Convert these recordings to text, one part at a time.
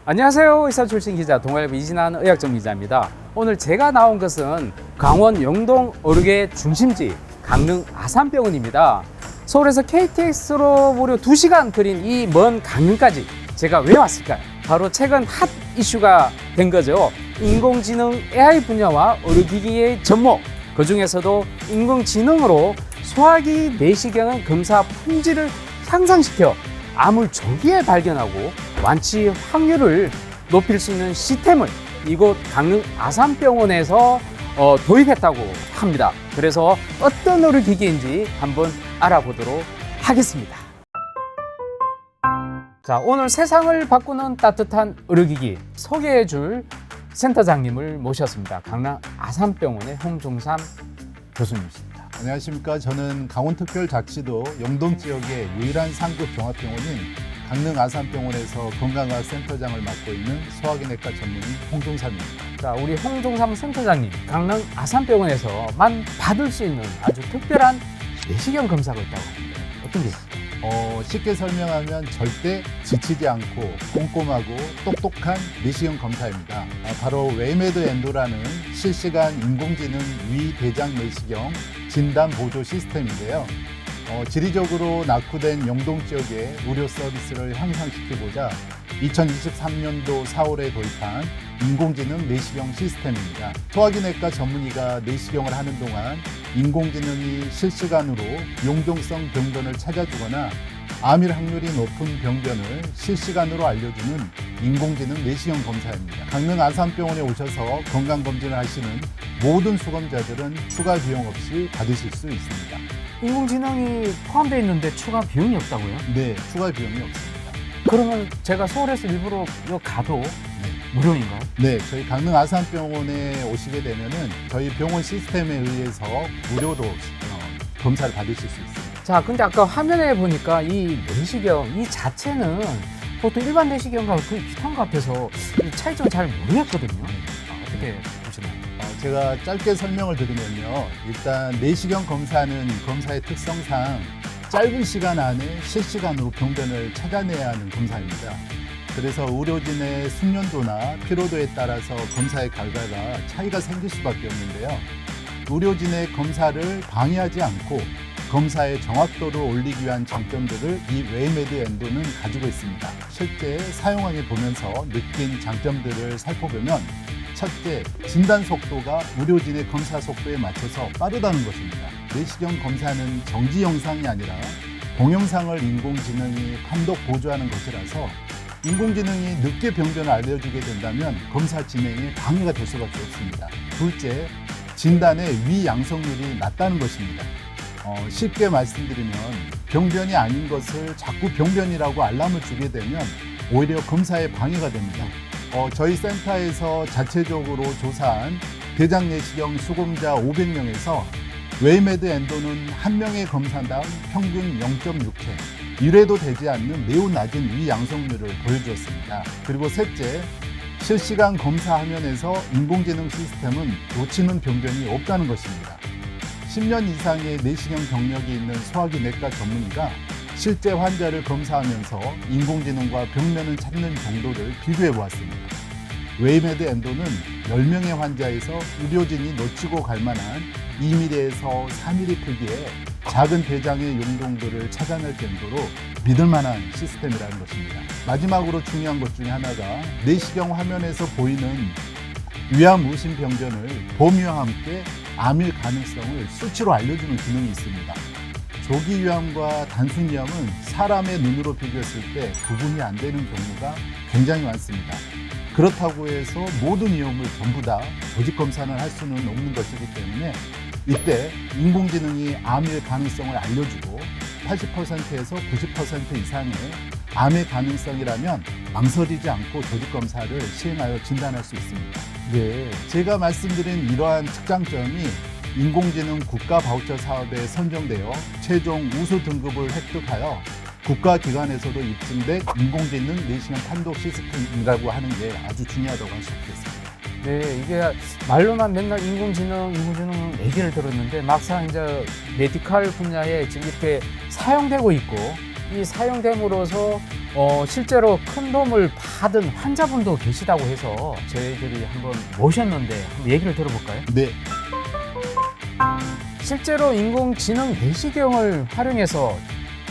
안녕하세요. 의사 출신 기자 동아일보 이진한 의학전 기자입니다. 오늘 제가 나온 것은 강원 영동 어르게 중심지 강릉 아산병원입니다. 서울에서 KTX로 무려 2시간 거린 이 먼 강릉까지 제가 왜 왔을까요? 바로 최근 핫 이슈가 된 거죠. 인공지능 AI 분야와 의료기기의 접목, 그 중에서도 인공지능으로 소화기 내시경 검사 품질을 향상시켜 암을 조기에 발견하고 완치 확률을 높일 수 있는 시스템을 이곳 강릉 아산병원에서 도입했다고 합니다. 그래서 어떤 의료기기인지 한번 알아보도록 하겠습니다. 자, 오늘 세상을 바꾸는 따뜻한 의료기기 소개해 줄 센터장님을 모셨습니다. 강릉 아산병원의 홍종삼 교수님이십니다. 안녕하십니까. 저는 강원특별자치도 영동 지역의 유일한 상급 종합병원인 강릉 아산병원에서 건강의학센터장을 맡고 있는 소화기내과 전문의 홍종삼입니다. 자, 우리 홍종삼 센터장님, 강릉 아산병원에서만 받을 수 있는 아주 특별한 내시경 검사가 있다고 합니다. 어떤 게 있을까요? 쉽게 설명하면 절대 지치지 않고 꼼꼼하고 똑똑한 내시경 검사입니다. 바로 웨이메드 엔도라는 실시간 인공지능 위대장 내시경 진단 보조 시스템인데요. 지리적으로 낙후된 영동 지역의 의료 서비스를 향상시키고자 2023년도 4월에 도입한 인공지능 내시경 시스템입니다. 소화기내과 전문의가 내시경을 하는 동안 인공지능이 실시간으로 용종성 병변을 찾아주거나 암일 확률이 높은 병변을 실시간으로 알려주는 인공지능 내시경 검사입니다. 강릉 아산병원에 오셔서 건강검진을 하시는 모든 수검자들은 추가 비용 없이 받으실 수 있습니다. 인공지능이 포함되어 있는데 추가 비용이 없다고요? 네, 추가 비용이 없습니다. 그러면 제가 서울에서 일부러 가도 무료인가요? 네, 저희 강릉 아산병원에 오시게 되면은 저희 병원 시스템에 의해서 무료로 검사를 받으실 수 있습니다. 자, 근데 아까 화면에 보니까 이 내시경 이 자체는 보통 일반 내시경과 거의 비슷한 것 같아서 이 차이점을 잘 모르겠거든요. 어떻게 보시나요? 제가 짧게 설명을 드리면요. 일단 내시경 검사는 검사의 특성상 짧은 시간 안에 실시간으로 병변을 찾아내야 하는 검사입니다. 그래서 의료진의 숙련도나 피로도에 따라서 검사의 결과가 차이가 생길 수밖에 없는데요. 의료진의 검사를 방해하지 않고 검사의 정확도를 올리기 위한 장점들을 이 웨이메드 엔도는 가지고 있습니다. 실제 사용하게 보면서 느낀 장점들을 살펴보면 첫째, 진단 속도가 의료진의 검사 속도에 맞춰서 빠르다는 것입니다. 내시경 검사는 정지 영상이 아니라 동영상을 인공지능이 판독 보조하는 것이라서 인공지능이 늦게 병변을 알려주게 된다면 검사 진행에 방해가 될 수밖에 없습니다. 둘째, 진단의 위양성률이 낮다는 것입니다. 쉽게 말씀드리면 병변이 아닌 것을 자꾸 병변이라고 알람을 주게 되면 오히려 검사에 방해가 됩니다. 저희 센터에서 자체적으로 조사한 대장 내시경 수검자 500명에서 웨이메드 엔도는 한 명의 검사당 평균 0.6회, 1회도 되지 않는 매우 낮은 위양성률을 보여주었습니다. 그리고 셋째, 실시간 검사 화면에서 인공지능 시스템은 놓치는 병변이 없다는 것입니다. 10년 이상의 내시경 경력이 있는 소화기 내과 전문의가 실제 환자를 검사하면서 인공지능과 병면을 찾는 정도를 비교해 보았습니다. 웨이메드 엔도는 10명의 환자에서 의료진이 놓치고 갈 만한 2mm에서 4mm 크기의 작은 대장의 용동들을 찾아낼 정도로 믿을 만한 시스템이라는 것입니다. 마지막으로 중요한 것 중에 하나가 내시경 화면에서 보이는 위암 의심 병변을 범위와 함께 암일 가능성을 수치로 알려주는 기능이 있습니다. 조기 위암과 단순 위암은 사람의 눈으로 비교했을 때 구분이 안 되는 경우가 굉장히 많습니다. 그렇다고 해서 모든 위험을 전부 다 조직 검사는 할 수는 없는 것이기 때문에 이때 인공지능이 암일 가능성을 알려주고 80%에서 90% 이상의 암의 가능성이라면 망설이지 않고 조직 검사를 시행하여 진단할 수 있습니다. 네. 제가 말씀드린 이러한 특장점이 인공지능 국가 바우처 사업에 선정되어 최종 우수 등급을 획득하여 국가기관에서도 입증된 인공지능 내시경 판독 시스템이라고 하는 게 아주 중요하다고 할 수 있겠습니다. 네, 이게 말로만 맨날 인공지능 얘기를 들었는데 막상 이제 메디컬 분야에 지금 이렇게 사용되고 있고 이 사용됨으로써 실제로 큰 도움을 받은 환자분도 계시다고 해서 저희들이 한번 모셨는데 한번 얘기를 들어볼까요? 네. 실제로 인공지능 내시경을 활용해서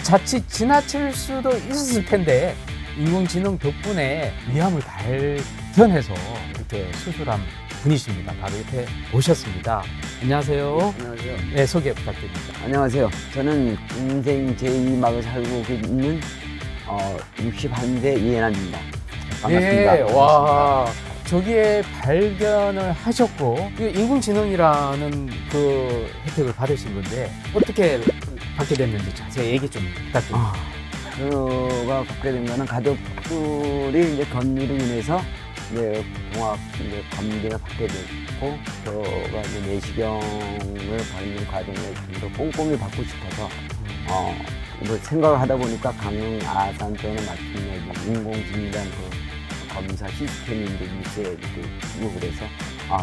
자칫 지나칠 수도 있었을 텐데 인공지능 덕분에 위암을 발견해서 이렇게 수술한 분이십니다. 바로 이렇게 오셨습니다. 안녕하세요. 안녕하세요. 네, 소개 부탁드립니다. 안녕하세요. 저는 인생 제2막을 살고 있는 61세 이해남입니다. 반갑습니다. 네, 와, 저기에 발견을 하셨고 이 인공지능이라는 그 혜택을 받으신 건데 어떻게 받게 됐는지 자세히 얘기 좀 부탁드립니다. 제가 받게 된 거는 가족들이 이제 격리로 인해서 이제 종합 이제 검진을 받게 됐고, 저가 이제 내시경을 받는 과정을 좀 더 꼼꼼히 받고 싶어서 뭐 생각을 하다 보니까 강릉 아산병원에 맡긴 인공진단 그 검사 시스템이 이제 있어야 되고, 그래서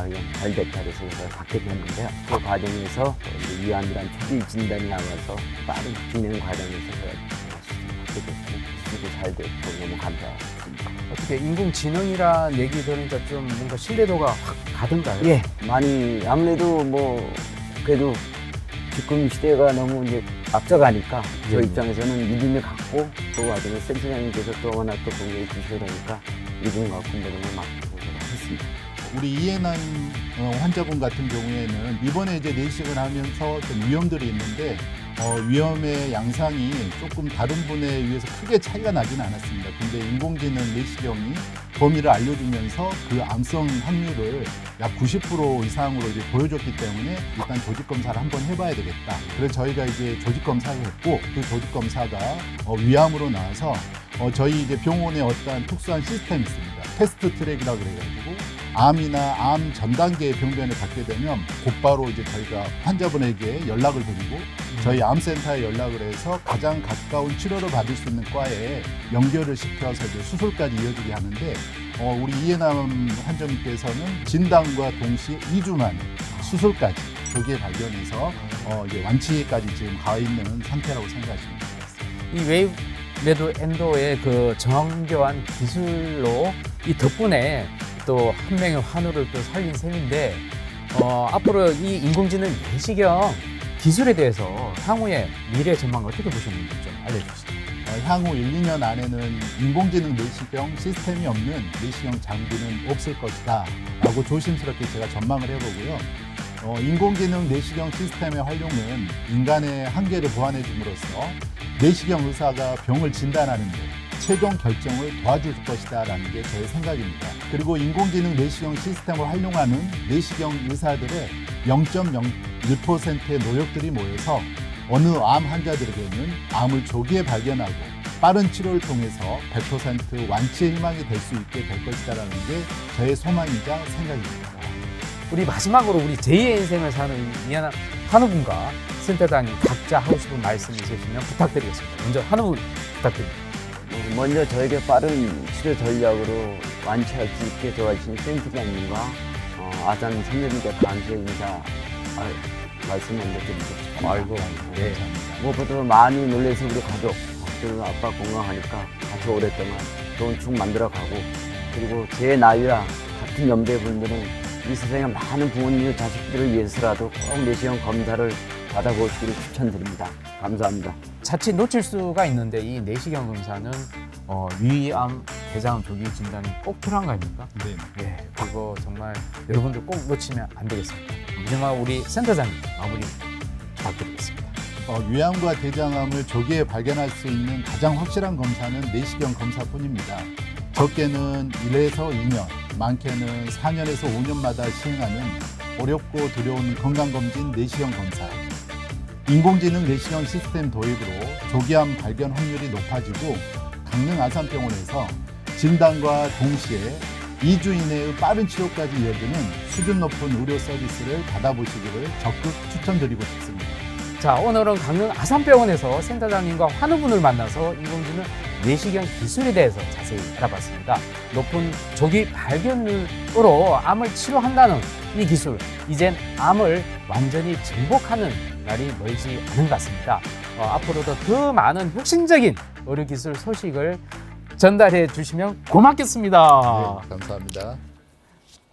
이건 잘 됐다 그래서 제가 받게 됐는데요. 그 과정에서 이제 위암이란 초기 진단이 나와서 빠른 진행 과정에서 제가 받게 됐고, 수술도 잘 됐고 너무 감사합니다. 어떻게 인공지능이란 얘기 들으니까 좀 뭔가 신뢰도가 확 가던가요? 예, 많이 아무래도 뭐 그래도 지금 시대가 너무 이제 앞서가니까 저 네. 입장에서는 믿음이 갖고, 그 과정에 센터장님께서 또 워낙 또 공격해 주셔야 되니까 믿음 갖고 모든 걸 맡기고 했습니다. 우리 이해남 환자분 같은 경우에는 이번에 이제 내시경을 하면서 좀 위험들이 있는데 위험의 양상이 조금 다른 분에 비해서 크게 차이가 나지는 않았습니다. 근데 인공지능 내시경이 범위를 알려주면서 그 암성 확률을 약 90% 이상으로 이제 보여줬기 때문에 일단 조직 검사를 한번 해봐야 되겠다. 그래서 저희가 이제 조직 검사를 했고, 그 조직 검사가 위암으로 나와서 저희 이제 병원에 어떤 특수한 시스템이 있습니다. 패스트 트랙이라고 그래가지고 암이나 암 전 단계의 병변을 갖게 되면 곧바로 이제 저희가 환자분에게 연락을 드리고 저희 암센터에 연락을 해서 가장 가까운 치료를 받을 수 있는 과에 연결을 시켜서 이제 수술까지 이어지게 하는데, 우리 이해남 환자님께서는 진단과 동시에 2주 만에 수술까지 조기에 발견해서 이제 완치까지 지금 가 있는 상태라고 생각하시면 되겠습니다. 이 웨이브 매도 엔도의 그 정교한 기술로 이 덕분에 또 한 명의 환우를 또 살린 셈인데 앞으로 이 인공지능 내시경 기술에 대해서 향후의 미래 전망 어떻게 보셨는지 좀 알려주시죠. 향후 1, 2년 안에는 인공지능 내시경 시스템이 없는 내시경 장비는 없을 것이다 라고 조심스럽게 제가 전망을 해보고요. 인공지능 내시경 시스템의 활용은 인간의 한계를 보완해 줌으로써 내시경 의사가 병을 진단하는 데 최종 결정을 도와줄 것이다 라는 게 저의 생각입니다. 그리고 인공지능 내시경 시스템을 활용하는 내시경 의사들의 0.01%의 노력들이 모여서 어느 암 환자들에게는 암을 조기에 발견하고 빠른 치료를 통해서 100% 완치의 희망이 될 수 있게 될 것이다라는 게 저의 소망이자 생각입니다. 우리 마지막으로 우리 제2의 인생을 사는 이해남 한우분과 센터장님 각자 하고 싶은 말씀 있으시면 부탁드리겠습니다. 먼저 한우분 부탁드립니다. 먼저 저에게 빠른 치료 전략으로 완치할 수 있게 도와주신 센터장님과 아산 선생님께 감사의 인사 말씀 먼저 드리고 싶습니다. 아이고, 네. 무엇보다 많이 놀라서 우리 가족, 그리고 아빠 건강하니까 같이 오랫동안 좋은 축 만들어가고, 그리고 제 나이와 같은 연배 분들은 이 세상에 많은 부모님의 자식들을 위해서라도 꼭 내시경 검사를 받아보시기를 추천드립니다. 감사합니다. 자칫 놓칠 수가 있는데 이 내시경 검사는 위암, 대장암 조기 진단이 꼭 필요한 거 아닙니까? 네. 예, 그거 정말 여러분들 꼭 놓치면 안 되겠습니다. 마지막 우리 센터장님 마무리 부탁드리겠습니다. 위암과 대장암을 조기에 발견할 수 있는 가장 확실한 검사는 내시경 검사뿐입니다. 적게는 1에서 2년, 많게는 4년에서 5년마다 시행하는 어렵고 두려운 건강검진 내시경 검사. 인공지능 내시경 시스템 도입으로 조기암 발견 확률이 높아지고 강릉 아산병원에서 진단과 동시에 2주 이내의 빠른 치료까지 이어지는 수준 높은 의료 서비스를 받아보시기를 적극 추천드리고 싶습니다. 자, 오늘은 강릉 아산병원에서 센터장님과 환우분을 만나서 인공지능 내시경 기술에 대해서 자세히 알아봤습니다. 높은 조기 발견률로 암을 치료한다는 이 기술, 이젠 암을 완전히 정복하는 날이 멀지 않은 것 같습니다. 앞으로도 더 많은 혁신적인 의료기술 소식을 전달해 주시면 고맙겠습니다. 네, 감사합니다.